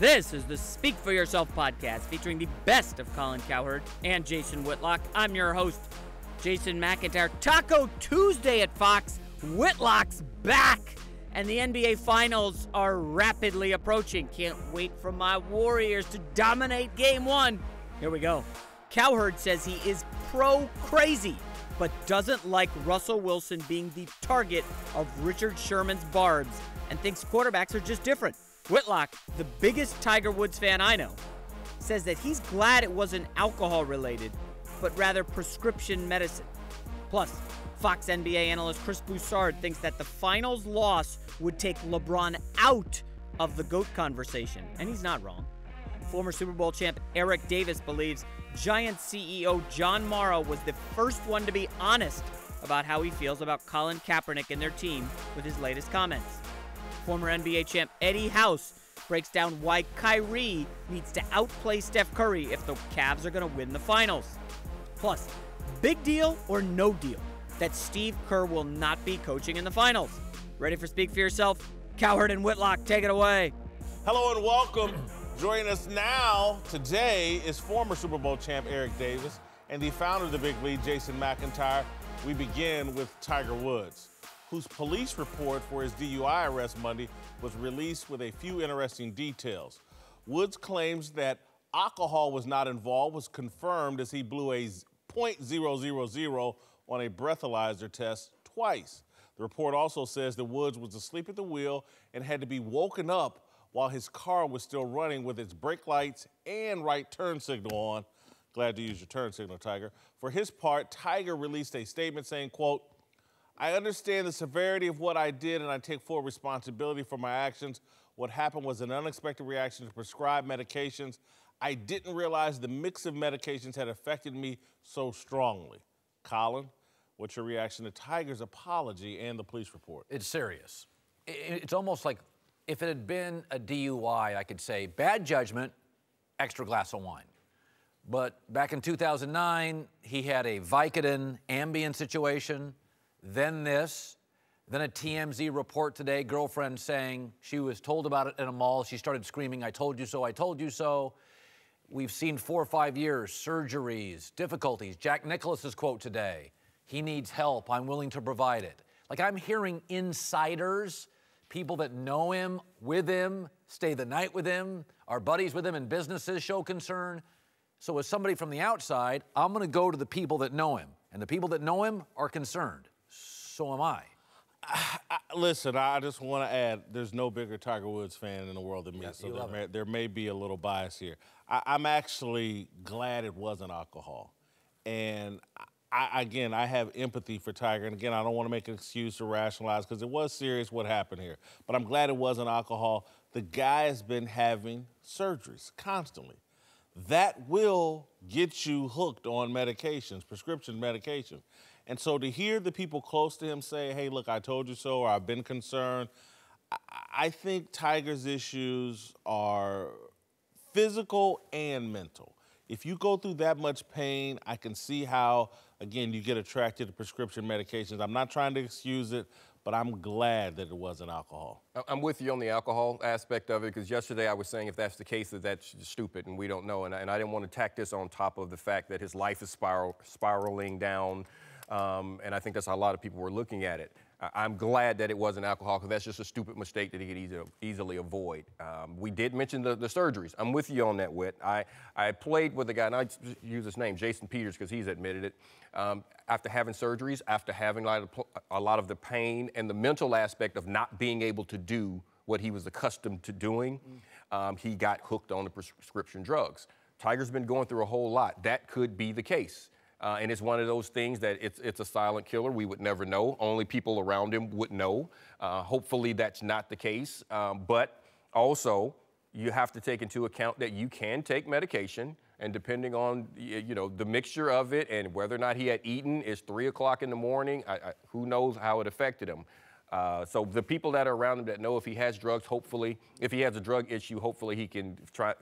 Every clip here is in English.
This is the Speak For Yourself podcast featuring the best of Colin Cowherd and Jason Whitlock. I'm your host, Jason McIntyre. Taco Tuesday at Fox. Whitlock's back, and the NBA Finals are rapidly approaching. Can't wait for my Warriors to dominate Game 1. Here we go. Cowherd says he is pro-crazy, but doesn't like Russell Wilson being the target of Richard Sherman's barbs and thinks quarterbacks are just different. Whitlock, the biggest Tiger Woods fan I know, says that he's glad it wasn't alcohol-related, but rather prescription medicine. Plus, Fox NBA analyst Chris Broussard thinks that the finals loss would take LeBron out of the GOAT conversation, and he's not wrong. Former Super Bowl champ Eric Davis believes Giants CEO John Mara was the first one to be honest about how he feels about Colin Kaepernick and their team with his latest comments. Former NBA champ Eddie House breaks down why Kyrie needs to outplay Steph Curry if the Cavs are going to win the finals. Plus, big deal or no deal that Steve Kerr will not be coaching in the finals. Ready for Speak For Yourself? Cowherd and Whitlock, take it away. Hello and welcome. Joining us now today is former Super Bowl champ Eric Davis and the founder of the Big League, Jason McIntyre. We begin with Tiger Woods, whose police report for his DUI arrest Monday was released with a few interesting details. Woods claims that alcohol was not involved, was confirmed as he blew a .000 on a breathalyzer test twice. The report also says that Woods was asleep at the wheel and had to be woken up while his car was still running with its brake lights and right turn signal on. Glad to use your turn signal, Tiger. For his part, Tiger released a statement saying, quote, "I understand the severity of what I did and I take full responsibility for my actions. What happened was an unexpected reaction to prescribed medications. I didn't realize the mix of medications had affected me so strongly." Colin, what's your reaction to Tiger's apology and the police report? It's serious. It's almost like if it had been a DUI, I could say bad judgment, extra glass of wine. But back in 2009, he had a Vicodin Ambien situation, then this, then a TMZ report today, girlfriend saying she was told about it in a mall. She started screaming, "I told you so, I told you so." We've seen 4 or 5 years, surgeries, difficulties. Jack Nicklaus's quote today, "He needs help, I'm willing to provide it." Like, I'm hearing insiders, people that know him, with him, stay the night with him, are buddies with him in businesses, show concern. So as somebody from the outside, I'm gonna go to the people that know him. And the people that know him are concerned. So am I. Listen, I just want to add, there's no bigger Tiger Woods fan in the world than me, Yes, so there may be a little bias here. I'm actually glad it wasn't alcohol. And again, I have empathy for Tiger. And again, I don't want to make an excuse or rationalize because it was serious what happened here. But I'm glad it wasn't alcohol. The guy has been having surgeries constantly. That will get you hooked on medications, prescription medications. And so to hear the people close to him say, "Hey, look, I told you so," or "I've been concerned," I think Tiger's issues are physical and mental. If you go through that much pain, I can see how, again, you get attracted to prescription medications. I'm not trying to excuse it, but I'm glad that it wasn't alcohol. I'm with you on the alcohol aspect of it, because yesterday I was saying if that's the case, that's stupid and we don't know. And I didn't want to tack this on top of the fact that his life is spiraling down. And I think that's how a lot of people were looking at it. I'm glad that it wasn't alcohol, because that's just a stupid mistake that he could easily avoid. We did mention the surgeries. I'm with you on that, Whit. I played with a guy, and I use his name, Jason Peters, because he's admitted it. After having surgeries, after having a lot of the pain and the mental aspect of not being able to do what he was accustomed to doing, he got hooked on the prescription drugs. Tiger's been going through a whole lot. That could be the case. And it's one of those things that it's a silent killer. We would never know. Only people around him would know. Hopefully that's not the case. But also, you have to take into account that you can take medication, and depending on the mixture of it and whether or not he had eaten, it's 3 o'clock in the morning. Who knows how it affected him. So the people that are around him that know if he has drugs, hopefully, if he has a drug issue, hopefully he can try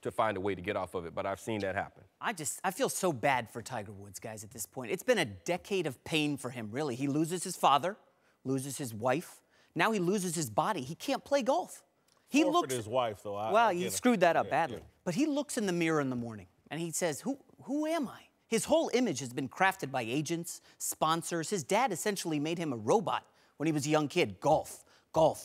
to find a way to get off of it, but I've seen that happen. I feel so bad for Tiger Woods, guys, at this point. It's been a decade of pain for him, really. He loses his father, loses his wife. Now he loses his body. He can't play golf. He forfeited his wife, though. Well, he screwed that up badly. But he looks in the mirror in the morning, and he says, who am I? His whole image has been crafted by agents, sponsors. His dad essentially made him a robot when he was a young kid. Golf,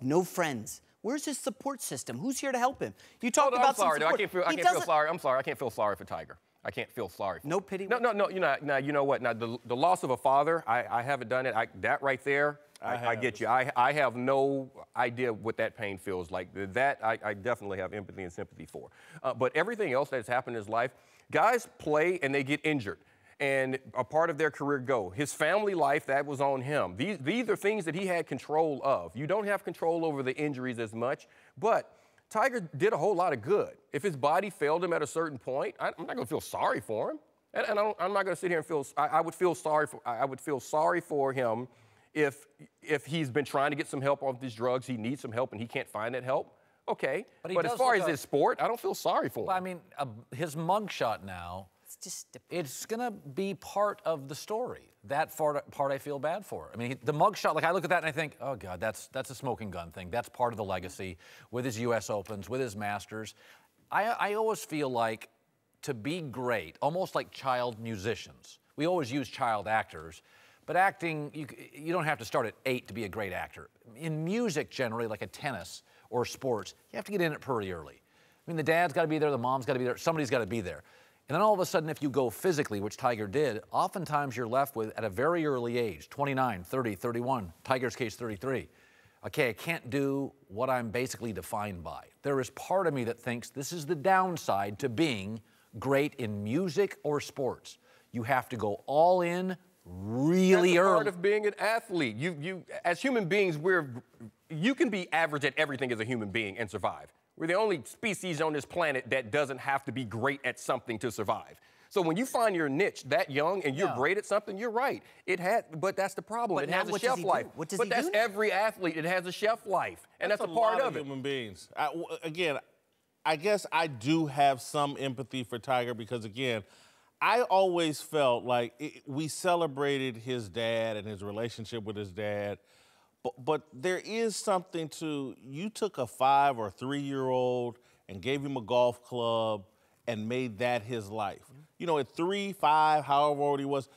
no friends. Where's his support system? Who's here to help him? You talk about I'm sorry, some support. I can't feel sorry. I'm sorry. I can't feel sorry for Tiger. I can't feel sorry for him. No pity? No. You know what? Now, the loss of a father, I haven't done it. That right there, I get you. I have no idea what that pain feels like. That I definitely have empathy and sympathy for. But everything else that's happened in his life, guys play and they get injured. And a part of their career go. His family life, that was on him. These are things that he had control of. You don't have control over the injuries as much, but Tiger did a whole lot of good. If his body failed him at a certain point, I'm not going to feel sorry for him. And I'm not going to sit here and feel. I would feel sorry for him if he's been trying to get some help off these drugs. He needs some help and he can't find that help. Okay, but as far as his sport, I don't feel sorry for him. Well, I mean, his mugshot now. It's going to be part of the story. That part I feel bad for. I mean, the mugshot, like I look at that and I think, oh, God, that's a smoking gun thing. That's part of the legacy with his U.S. Opens, with his Masters. I always feel like to be great, almost like child musicians. We always use child actors, but acting, you don't have to start at 8 to be a great actor. In music, generally, like a tennis or sports, you have to get in it pretty early. I mean, the dad's got to be there, the mom's got to be there, somebody's got to be there. And then all of a sudden, if you go physically, which Tiger did, oftentimes you're left with, at a very early age, 29, 30, 31, Tiger's case 33. Okay, I can't do what I'm basically defined by. There is part of me that thinks this is the downside to being great in music or sports. You have to go all in really early. That's part of being an athlete. As human beings, you can be average at everything as a human being and survive. We're the only species on this planet that doesn't have to be great at something to survive. So when you find your niche that young and you're great at something, you're right. But that's the problem. It has a shelf life. What does he do? But that's every athlete. It has a shelf life, and that's a part of it. Human beings. Again, I guess I do have some empathy for Tiger because, again, I always felt like we celebrated his dad and his relationship with his dad. But there is something to, you took a 5 or 3-year-old and gave him a golf club and made that his life. You know, at 3, 5, however old he was,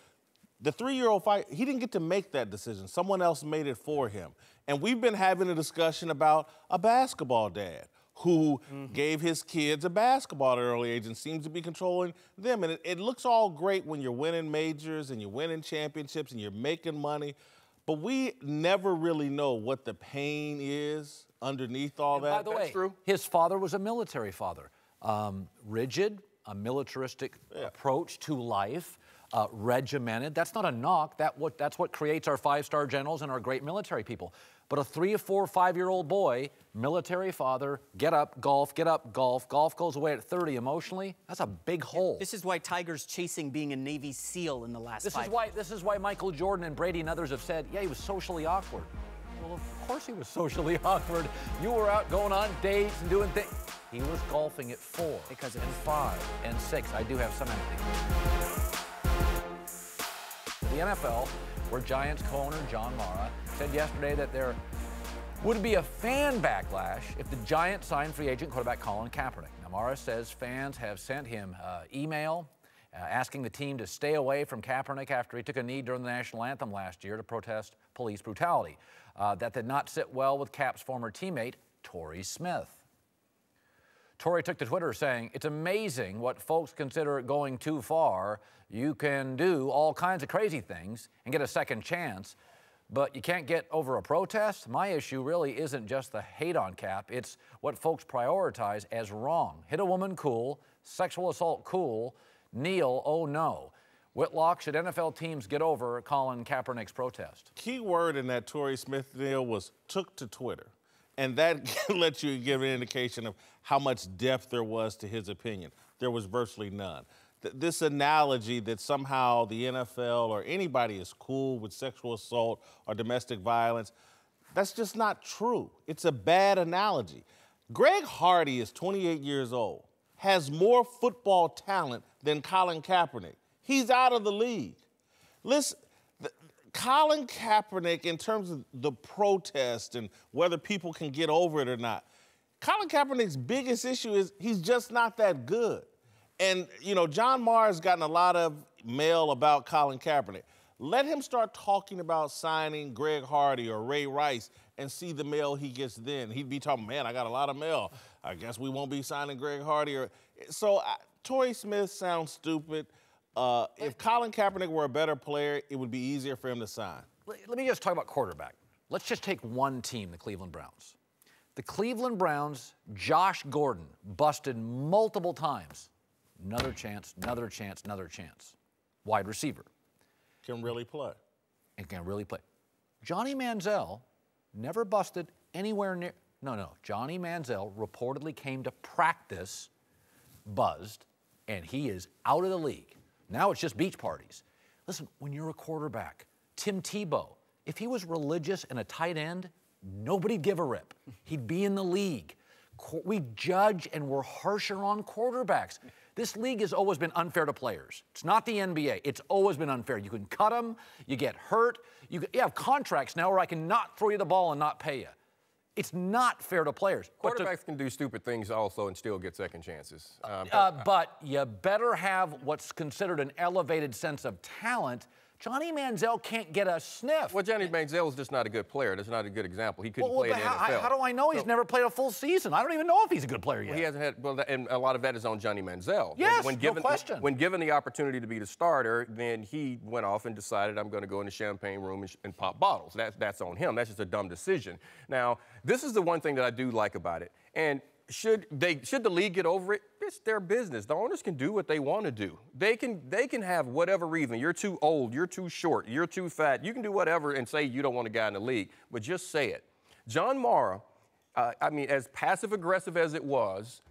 the 3-year-old fight, he didn't get to make that decision. Someone else made it for him. And we've been having a discussion about a basketball dad who gave his kids a basketball at an early age and seems to be controlling them. And it looks all great when you're winning majors and you're winning championships and you're making money. But we never really know what the pain is underneath all that. By the way, his father was a military father. Rigid, a militaristic approach to life, regimented. That's not a knock. That's what creates our 5-star generals and our great military people. But a 3 or 4 or 5-year-old boy, military father, get up, golf, golf goes away at 30 emotionally. That's a big hole. This is why Tiger's chasing being a Navy SEAL in the last This is why Michael Jordan and Brady and others have said, yeah, he was socially awkward. Well, of course he was socially awkward. You were out going on dates and doing things. He was golfing at 4 and 5 and 6. I do have some empathy. The NFL, where Giants co-owner John Mara said yesterday that there would be a fan backlash if the Giants signed free agent quarterback Colin Kaepernick. Now, Mara says fans have sent him email asking the team to stay away from Kaepernick after he took a knee during the national anthem last year to protest police brutality. That did not sit well with Cap's former teammate, Torrey Smith. Torrey took to Twitter saying, "It's amazing what folks consider going too far. You can do all kinds of crazy things and get a second chance, but you can't get over a protest. My issue really isn't just the hate on Cap. It's what folks prioritize as wrong. Hit a woman, cool. Sexual assault, cool. Kneel, oh no. Whitlock, should NFL teams get over Colin Kaepernick's protest?" Key word in that Torrey Smith deal was took to Twitter. And that lets you give an indication of how much depth there was to his opinion. There was virtually none. This analogy that somehow the NFL or anybody is cool with sexual assault or domestic violence, that's just not true. It's a bad analogy. Greg Hardy is 28 years old, has more football talent than Colin Kaepernick. He's out of the league. Listen, Colin Kaepernick, in terms of the protest and whether people can get over it or not, Colin Kaepernick's biggest issue is he's just not that good. And, you know, John Mara's gotten a lot of mail about Colin Kaepernick. Let him start talking about signing Greg Hardy or Ray Rice and see the mail he gets then. He'd be talking, man, I got a lot of mail. I guess we won't be signing Greg Hardy. So Torrey Smith sounds stupid. If Colin Kaepernick were a better player, it would be easier for him to sign. Let me just talk about quarterback. Let's just take one team, the Cleveland Browns. The Cleveland Browns, Josh Gordon, busted multiple times. Another chance, another chance, another chance. Wide receiver. Can really play. And can really play. Johnny Manziel never busted anywhere near. No. Johnny Manziel reportedly came to practice, buzzed, and he is out of the league. Now it's just beach parties. Listen, when you're a quarterback, Tim Tebow, if he was religious and a tight end, nobody'd give a rip. He'd be in the league. We judge and we're harsher on quarterbacks. This league has always been unfair to players. It's not the NBA. It's always been unfair. You can cut them, you get hurt, you have contracts now where I can not throw you the ball and not pay you. It's not fair to players. Quarterbacks can do stupid things also and still get second chances. But you better have what's considered an elevated sense of talent. Johnny Manziel can't get a sniff. Well, Johnny Manziel is just not a good player. That's not a good example. He couldn't play in the NFL. How do I know he's never played a full season? I don't even know if he's a good player yet. Well, he hasn't had, and a lot of that is on Johnny Manziel. Yes, no question. When given the opportunity to be the starter, then he went off and decided, I'm going to go in the champagne room and pop bottles. That's on him. That's just a dumb decision. Now, this is the one thing that I do like about it. And should the league get over it? It's their business. The owners can do what they want to do. They can have whatever reason. You're too old, you're too short, you're too fat. You can do whatever and say you don't want a guy in the league, but just say it. John Mara, I mean, as passive-aggressive as it was,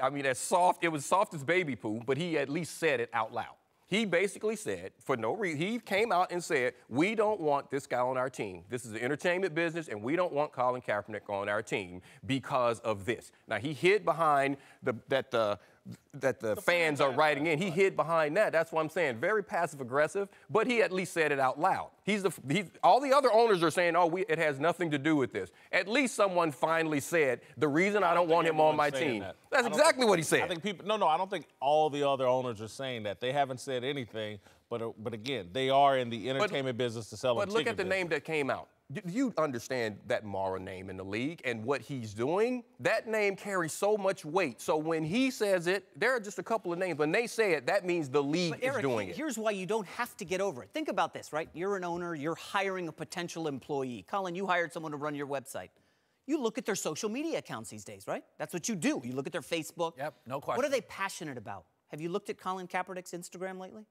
I mean, it was soft as baby poo, but he at least said it out loud. He basically said, for no reason, he came out and said, we don't want this guy on our team. This is an entertainment business, and we don't want Colin Kaepernick on our team because of this. Now, he hid behind that the fans are writing in. He hid behind that. That's what I'm saying. Very passive-aggressive, but he at least said it out loud. All the other owners are saying, oh, it has nothing to do with this. At least someone finally said, the reason I don't want him on my team. That's exactly what he said. I think people, no, I don't think all the other owners are saying that. They haven't said anything, but again, they are in the entertainment business to sell a ticket. But look at the name that came out. You understand that Mara name in the league and what he's doing? That name carries so much weight. So when he says it, there are just a couple of names. When they say it, that means the league is doing it. Here's why you don't have to get over it. Think about this, right? You're an owner. You're hiring a potential employee. Colin, you hired someone to run your website. You look at their social media accounts these days, right? That's what you do. You look at their Facebook. Yep, no question. What are they passionate about? Have you looked at Colin Kaepernick's Instagram lately?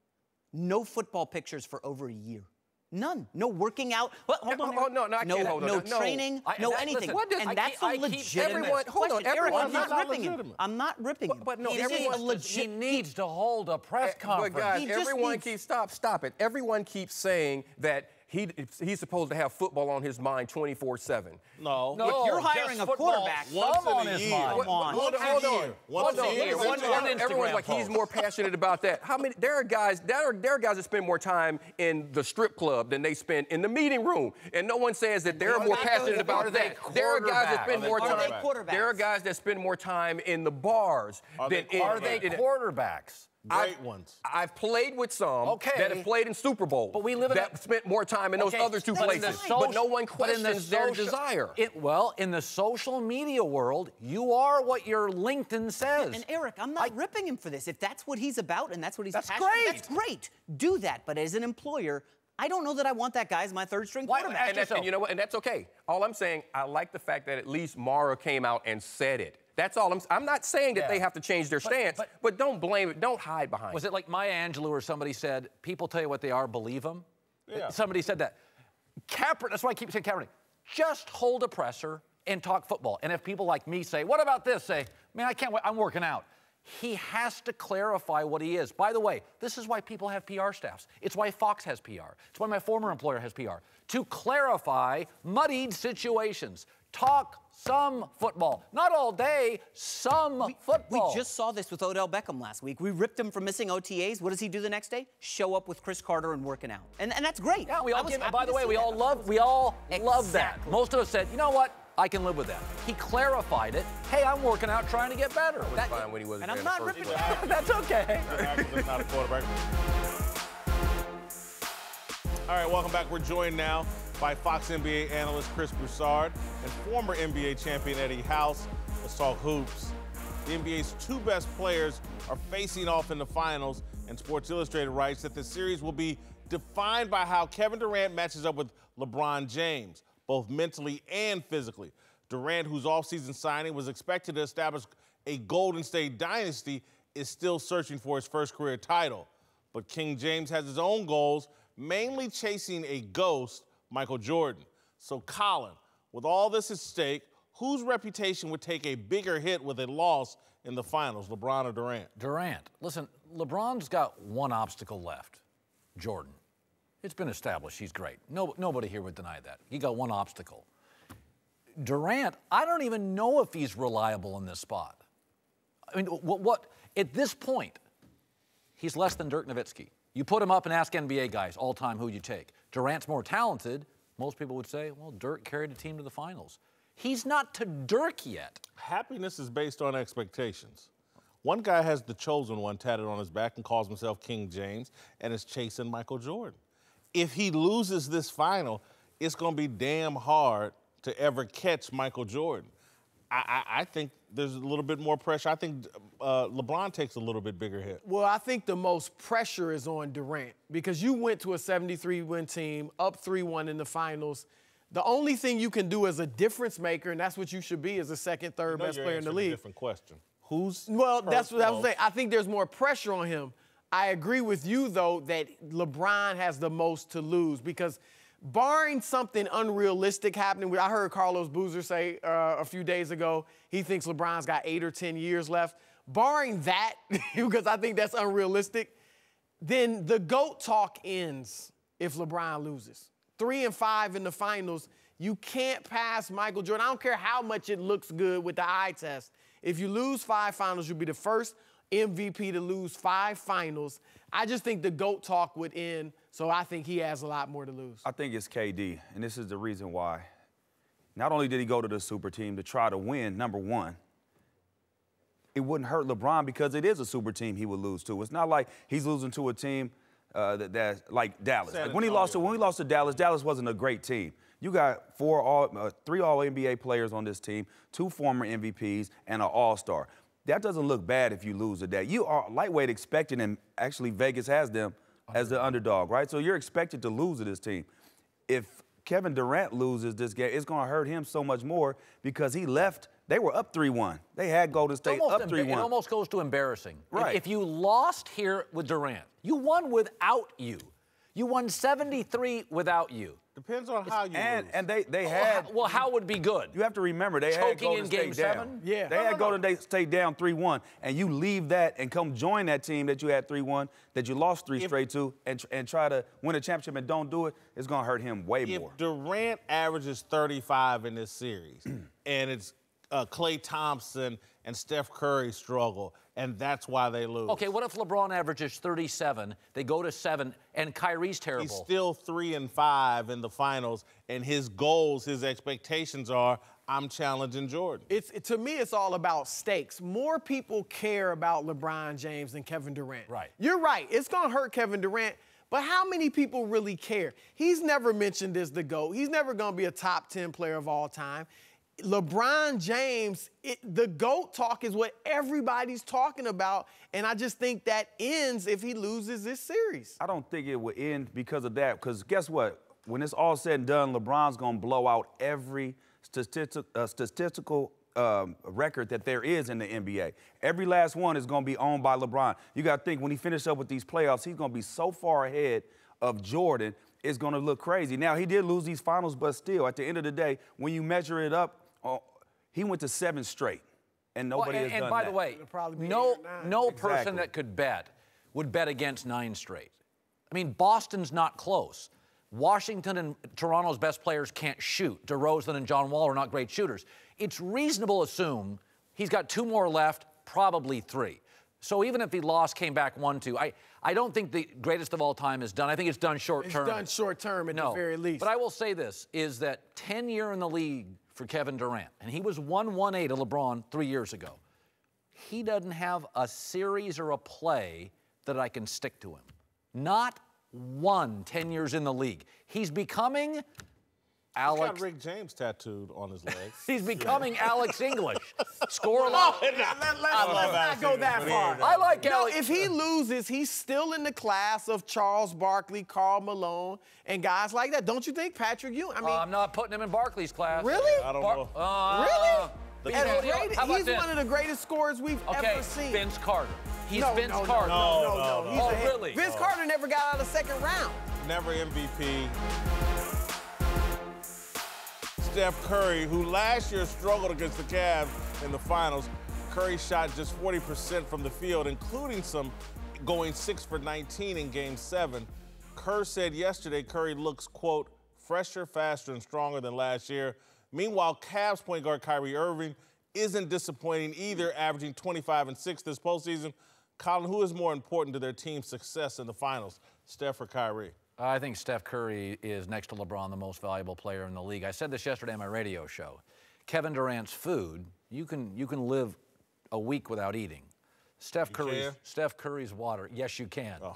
No football pictures for over a year. None. No working out. Well, hold on. Oh, no, I can't hold on. No training. No anything. Listen, and that's a legitimate question. Everyone, I'm not ripping him. I'm not ripping him. But no, he needs to hold a press conference. But guys, everyone keeps stop it. Everyone keeps saying that he's supposed to have football on his mind 24/7. No. If you're hiring a quarterback, once on his mind. Hold on. Everyone's like, he's more passionate about that. How many? There are guys that spend more time in the strip club than they spend in the meeting room, and no one says that they're more passionate about that. There are guys that spend more time. There are guys that spend more time in the bars than in. Are they quarterbacks? Great ones. I've played with some that have played in Super Bowl. But we live in that spent more time in those other two places. But no one questions their desire. In the social media world, you are what your LinkedIn says. And Eric, I'm not ripping him for this. If that's what he's about and that's what he's passionate, that's great. Do that. But as an employer, I don't know that I want that guy as my third-string quarterback. And you know what? And that's okay. All I'm saying, I like the fact that at least Mara came out and said it. That's all. I'm not saying that they have to change their stance, but don't blame it. Don't hide behind it. Was it like Maya Angelou or somebody said, people tell you what they are, believe them? Yeah. Somebody said that. Kaepernick, that's why I keep saying Kaepernick. Just hold a presser and talk football. And if people like me say, what about this? Say, man, I can't wait. I'm working out. He has to clarify what he is. By the way, this is why people have PR staffs. It's why Fox has PR. It's why my former employer has PR. To clarify muddied situations. Talk some football. Not all day, some football. We just saw this with Odell Beckham last week. We ripped him for missing OTAs. What does he do the next day? Show up with Chris Carter and working out. And that's great. Yeah, by the way, we all love that. Most of us said, you know what? I can live with that. He clarified it. Hey, I'm working out trying to get better. That was fine when he wasn't and there I'm in the not first ripping place. That's okay. That's not a quarterback. All right, welcome back. We're joined now by Fox NBA analyst Chris Broussard and former NBA champion Eddie House. Let's talk hoops. The NBA's two best players are facing off in the finals, and Sports Illustrated writes that the series will be defined by how Kevin Durant matches up with LeBron James, both mentally and physically. Durant, whose offseason signing was expected to establish a Golden State dynasty, is still searching for his first career title. But King James has his own goals, mainly chasing a ghost, Michael Jordan. So, Colin, with all this at stake, whose reputation would take a bigger hit with a loss in the finals, LeBron or Durant? Durant. Listen, LeBron's got one obstacle left, Jordan. It's been established he's great. Nobody here would deny that. He got one obstacle. Durant, I don't even know if he's reliable in this spot. I mean, what at this point, he's less than Dirk Nowitzki. You put him up and ask NBA guys all time who you take. Durant's more talented. Most people would say, well, Dirk carried a team to the finals. He's not to Dirk yet. Happiness is based on expectations. One guy has the chosen one tatted on his back and calls himself King James and is chasing Michael Jordan. If he loses this final, it's going to be damn hard to ever catch Michael Jordan. I think there's a little bit more pressure. I think LeBron takes a little bit bigger hit. Well, I think the most pressure is on Durant because you went to a 73-win team, up 3-1 in the finals. The only thing you can do as a difference maker, and that's what you should be as the second, third best player in the league. Different question. Who's Well, that's what I was saying. I think there's more pressure on him. I agree with you, though, that LeBron has the most to lose because barring something unrealistic happening, I heard Carlos Boozer say a few days ago he thinks LeBron's got 8 or 10 years left. Barring that, because I think that's unrealistic, then the GOAT talk ends if LeBron loses. 3 and 5 in the finals, you can't pass Michael Jordan. I don't care how much it looks good with the eye test. If you lose 5 finals, you'll be the first MVP to lose 5 finals. I just think the GOAT talk would end, so I think he has a lot more to lose. I think it's KD, and this is the reason why. Not only did he go to the super team to try to win, number one, it wouldn't hurt LeBron because it is a super team he would lose to. It's not like he's losing to a team that's like Dallas. Like when he lost to Dallas, Dallas wasn't a great team. You got 3 All-NBA players on this team, 2 former MVPs, and an All-Star. That doesn't look bad if you lose to that. You are lightweight expecting, and actually Vegas has them as the underdog, right? So you're expected to lose to this team. If Kevin Durant loses this game, it's going to hurt him so much more because he left. They were up 3-1. They had Golden State up 3-1. It almost goes to embarrassing. Right. If you lost here with Durant, you won without you. You won 73 without you. Depends on how you lose. And they had. Well, how would be good? You have to remember, they had Choking Golden in State Game down. 7? Yeah. They had Golden State down 3-1, and you leave that and come join that team that you had 3-1, that you lost 3 straight to, and try to win a championship and don't do it, it's going to hurt him way more. If Durant averages 35 in this series, and it's Klay Thompson and Steph Curry struggle, and that's why they lose. Okay, what if LeBron averages 37, they go to 7, and Kyrie's terrible? He's still 3 and 5 in the finals, and his goals, his expectations are, I'm challenging Jordan. To me, it's all about stakes. More people care about LeBron James than Kevin Durant. Right. You're right. It's going to hurt Kevin Durant, but how many people really care? He's never mentioned as the GOAT. He's never going to be a top 10 player of all time. LeBron James, the GOAT talk is what everybody's talking about, and I just think that ends if he loses this series. I don't think it would end because of that, because guess what? When it's all said and done, LeBron's going to blow out every statistical record that there is in the NBA. Every last one is going to be owned by LeBron. You got to think, when he finishes up with these playoffs, he's going to be so far ahead of Jordan, it's going to look crazy. Now, he did lose these finals, but still, at the end of the day, when you measure it up, he went to 7 straight, and nobody has done that. And by the way, no person that could bet would bet against 9 straight. I mean, Boston's not close. Washington and Toronto's best players can't shoot. DeRozan and John Wall are not great shooters. It's reasonable to assume he's got 2 more left, probably 3. So even if he lost, came back 1-2, I don't think the greatest of all time is done. I think it's done short term. It's done short term at the very least. But I will say this, is that 10-year in the league for Kevin Durant, and he was 1-1-8 of LeBron 3 years ago. He doesn't have a series or a play that I can stick to him. Not one 10 years in the league. He's becoming Alex. He's got Rick James tattooed on his legs. He's becoming Alex English. Score a lot. Let's not go that far. I like No, Alex. if he loses, he's still in the class of Charles Barkley, Karl Malone, and guys like that. Don't you think, Patrick Ewing? I mean, I'm not putting him in Barkley's class. really? I don't know. Really? How about He's this? one of the greatest scorers we've ever seen. Vince Carter. He's no, Vince no, Carter. No. He's Oh, a- really? Vince Carter never got out of the second round. Never MVP. Steph Curry, who last year struggled against the Cavs in the finals. Curry shot just 40% from the field, including some going 6 for 19 in Game 7. Kerr said yesterday Curry looks, quote, fresher, faster, and stronger than last year. Meanwhile, Cavs point guard Kyrie Irving isn't disappointing either, averaging 25 and 6 this postseason. Colin, who is more important to their team's success in the finals, Steph or Kyrie? I think Steph Curry is, next to LeBron, the most valuable player in the league. I said this yesterday on my radio show. Kevin Durant's food, you can live a week without eating. Steph Curry's water, yes, you can. Oh.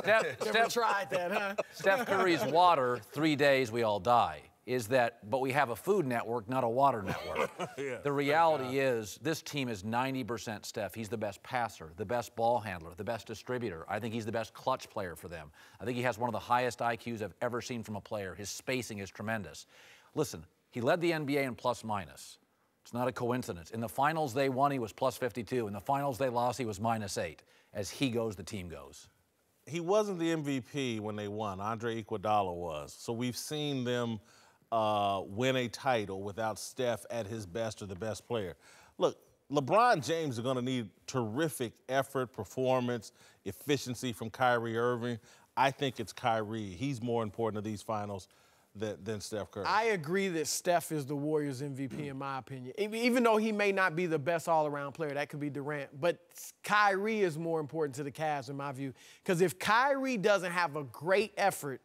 Never tried that, huh? Steph Curry's water, 3 days, we all die. But we have a food network, not a water network. The reality is this team is 90% Steph. He's the best passer, the best ball handler, the best distributor. I think he's the best clutch player for them. I think he has one of the highest IQs I've ever seen from a player. His spacing is tremendous. Listen, he led the NBA in plus minus. It's not a coincidence. In the finals they won, he was plus 52. In the finals they lost, he was -8. As he goes, the team goes. He wasn't the MVP when they won. Andre Iguodala was. So we've seen them win a title without Steph at his best or the best player. Look, LeBron James is going to need terrific effort, performance, efficiency from Kyrie Irving. I think it's Kyrie. He's more important to these finals than Steph Curry. I agree that Steph is the Warriors MVP in my opinion. Even though he may not be the best all-around player, that could be Durant. But Kyrie is more important to the Cavs in my view. Because if Kyrie doesn't have a great effort,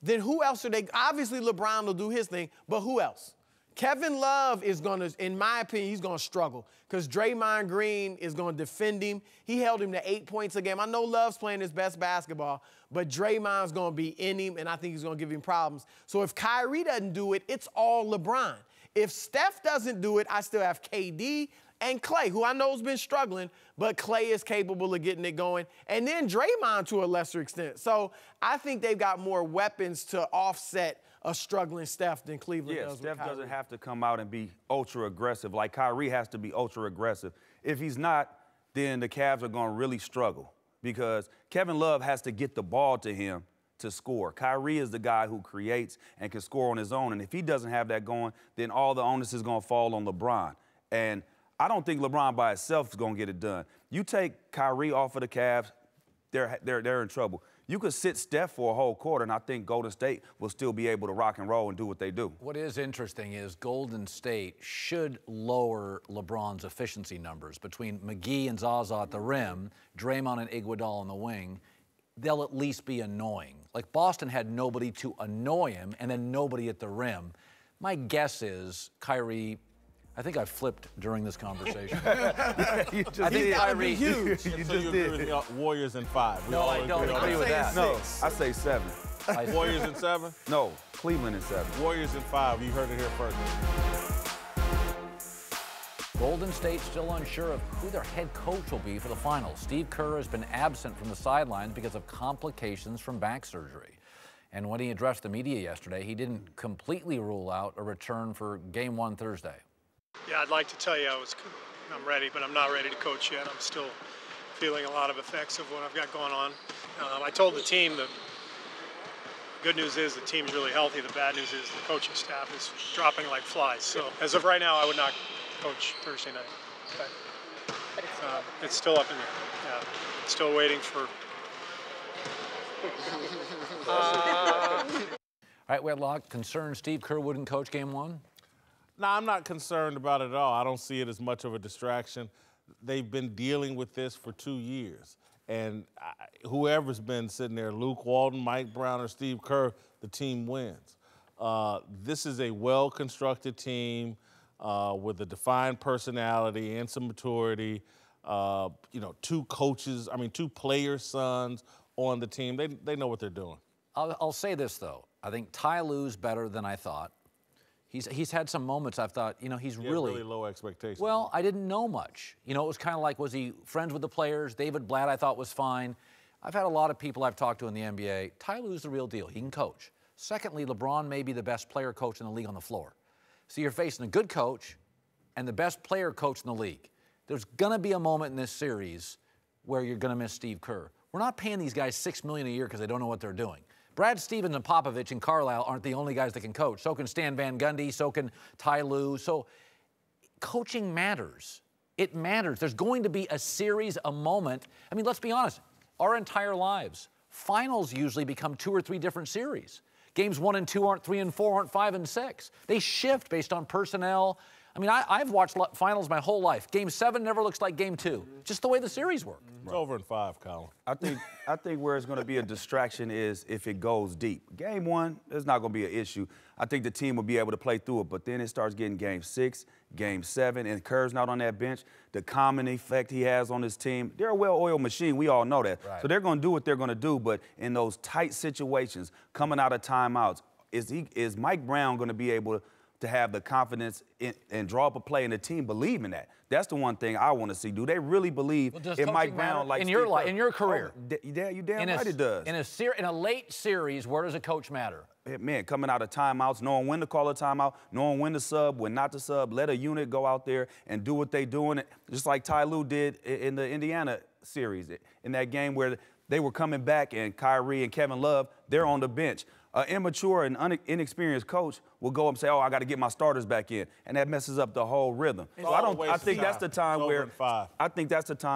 then who else are they? Obviously, LeBron will do his thing, but who else? Kevin Love is going to, in my opinion, he's going to struggle because Draymond Green is going to defend him. He held him to 8 points a game. I know Love's playing his best basketball, but Draymond's going to be in him, and I think he's going to give him problems. So if Kyrie doesn't do it, it's all LeBron. If Steph doesn't do it, I still have KD and Klay, who I know has been struggling, but Klay is capable of getting it going. And then Draymond to a lesser extent. So I think they've got more weapons to offset a struggling Steph than Cleveland does. Steph doesn't have to come out and be ultra-aggressive. Like Kyrie has to be ultra-aggressive. If he's not, then the Cavs are going to really struggle because Kevin Love has to get the ball to him to score. Kyrie is the guy who creates and can score on his own. And if he doesn't have that going, then all the onus is going to fall on LeBron. And I don't think LeBron by himself is going to get it done. You take Kyrie off of the Cavs, they're in trouble. You could sit Steph for a whole quarter, and I think Golden State will still be able to rock and roll and do what they do. What is interesting is Golden State should lower LeBron's efficiency numbers. Between McGee and Zaza at the rim, Draymond and Iguodala on the wing, they'll at least be annoying. Like Boston had nobody to annoy him and then nobody at the rim. My guess is Kyrie, I think I flipped during this conversation. I think Kyrie, huge. So you agree with me, Warriors in 5? No, I don't agree with that. No, I say 7. Warriors in 7? No, Cleveland in 7. Warriors in 5. You heard it here first. Golden State's still unsure of who their head coach will be for the finals. Steve Kerr has been absent from the sidelines because of complications from back surgery. And when he addressed the media yesterday, he didn't completely rule out a return for Game 1 Thursday. Yeah, I'd like to tell you I'm ready, but I'm not ready to coach yet. I'm still feeling a lot of effects of what I've got going on. I told the team the good news is the team's really healthy. The bad news is the coaching staff is dropping like flies. So as of right now, I would not coach Thursday night. But it's still up in the air. Yeah, still waiting for. All right, Whitlock, concerned Steve Kerr wouldn't coach Game 1? No, I'm not concerned about it at all. I don't see it as much of a distraction. They've been dealing with this for 2 years. And whoever's been sitting there, Luke Walton, Mike Brown, or Steve Kerr, the team wins. This is a well-constructed team with a defined personality and some maturity. Two players' sons on the team. They know what they're doing. I'll say this, though. I think Ty Lue's better than I thought. He's had some moments I've thought, he's really low expectations. Well, I didn't know much. It was kind of like, was he friends with the players? David Blatt I thought was fine. I've had a lot of people I've talked to in the NBA. Ty Lue's the real deal. He can coach. Secondly, LeBron may be the best player coach in the league on the floor. So you're facing a good coach and the best player coach in the league. There's going to be a moment in this series where you're going to miss Steve Kerr. We're not paying these guys $6 million a year because they don't know what they're doing. Brad Stevens and Popovich and Carlisle aren't the only guys that can coach. So can Stan Van Gundy, so can Ty Lue. So coaching matters. It matters. There's going to be a series, a moment. I mean, let's be honest. Our entire lives, finals usually become 2 or 3 different series. Games 1 and 2 aren't 3 and 4, aren't 5 and 6. They shift based on personnel. I mean, I've watched finals my whole life. Game 7 never looks like Game 2. Just the way the series work. It's over in 5, Colin. I think where it's going to be a distraction is if it goes deep. Game 1, there's not going to be an issue. I think the team will be able to play through it, but then it starts getting Game 6, Game 7, and Kerr's not on that bench. The common effect he has on his team, they're a well-oiled machine. We all know that. Right. So they're going to do what they're going to do, but in those tight situations, coming out of timeouts, is Mike Brown going to be able to have the confidence and draw up a play and the team believe in that? That's the one thing I want to see. Do they really believe in Mike Brown like in your life, in your career? Yeah, you damn right it does. In a late series, where does a coach matter? Man, coming out of timeouts, knowing when to call a timeout, knowing when to sub, when not to sub, let a unit go out there and do what they doing, just like Ty Lue did in the Indiana series, in that game where they were coming back and Kyrie and Kevin Love, they're on the bench. An immature and inexperienced coach will go up and say, "Oh, I got to get my starters back in," and that messes up the whole rhythm. So I think that's the time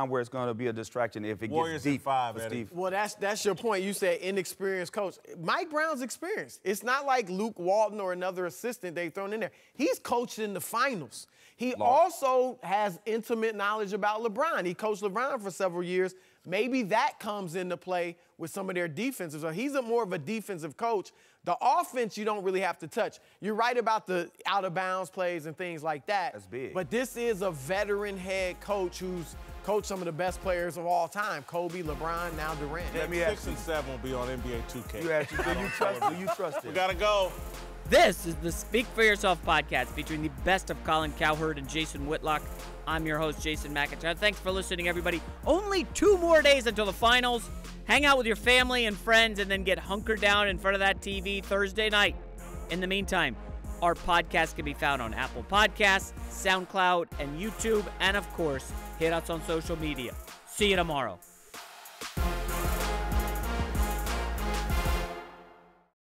where it's going to be a distraction if it Warriors gets deep. In 5, Steve. Well, that's your point. You said inexperienced coach. Mike Brown's experienced. It's not like Luke Walton or another assistant they've thrown in there. He's coached in the finals. He also has intimate knowledge about LeBron. He coached LeBron for several years. Maybe that comes into play with some of their defenses. So he's more of a defensive coach. The offense you don't really have to touch. You're right about the out-of-bounds plays and things like that. That's big. But this is a veteran head coach who's coached some of the best players of all time. Kobe, LeBron, now Durant. Let me 6 and 7 will be on NBA 2K. Do you trust it? We got to go. This is the Speak for Yourself podcast featuring the best of Colin Cowherd and Jason Whitlock. I'm your host, Jason McIntyre. Thanks for listening, everybody. Only 2 more days until the finals. Hang out with your family and friends and then get hunkered down in front of that TV Thursday night. In the meantime, our podcast can be found on Apple Podcasts, SoundCloud, and YouTube. And, of course, hit us on social media. See you tomorrow.